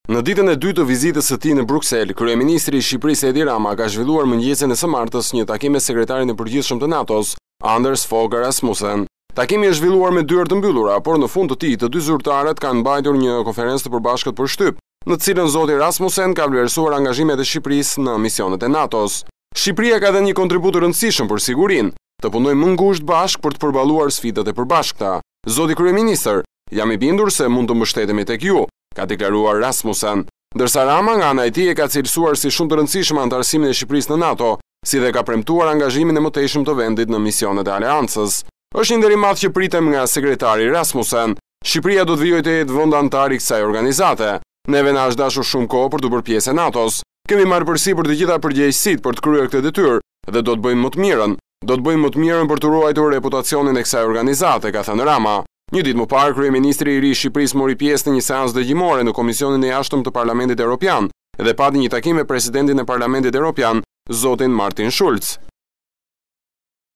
Në ditën e dytë të vizitës së tij në Bruksel, kryeministri i Shqipërisë Edi Rama ka zhvilluar mëngjesin e së martës një takim me sekretarin e përgjithshëm të NATO-s, Anders Fogh Rasmussen. Takimi është zhvilluar me dyert të mbyllura, por në fund të tij të dy zyrtarët kanë mbajtur një konferencë të përbashkët për shtyp, në të cilën zoti Rasmussen ka vlerësuar angazhimet e Shqipërisë në misionet e NATO-s. Shqipëria ka dhënë një kontribut të rëndësishëm për sigurinë, të punojmë më ngushtë bashkë për të përballuar sfidat e përbashkëta. Zoti kryeministër, jam i bindur se mund të mbështetemi tek ju, ka deklaruar Rasmussen, ndërsa Rama nga ana e tij e ka cilësuar si shumë të rëndësishëm anëtarësimin e Shqipërisë në NATO, si dhe ka premtuar angazhimin e mëtejshëm të vendit në misionet e aleancës. Është një nderim i madh që pritem nga sekretari Rasmussen. Shqipëria do të vijojë të jetë vend antar i kësaj organizate. Neve na është dashur shumë kohë për të bërë pjesë e NATO-s. Kemi marrë përsipër të gjitha përgjegjësitë për të kryer këtë detyrë dhe do të bëjmë më të mirën. Do të bëjmë më të mirën për të ruajtur reputacionin e kësaj organizate, ka thënë Rama. Një ditë më parë, kryeministri i ri i Shqipërisë mori pjesë në një seancë dëgjimore në Komisionin e Jashtëm të Parlamentit Evropian dhe pati një takim me presidentin e Parlamentit Evropian, zotin Martin Schulz.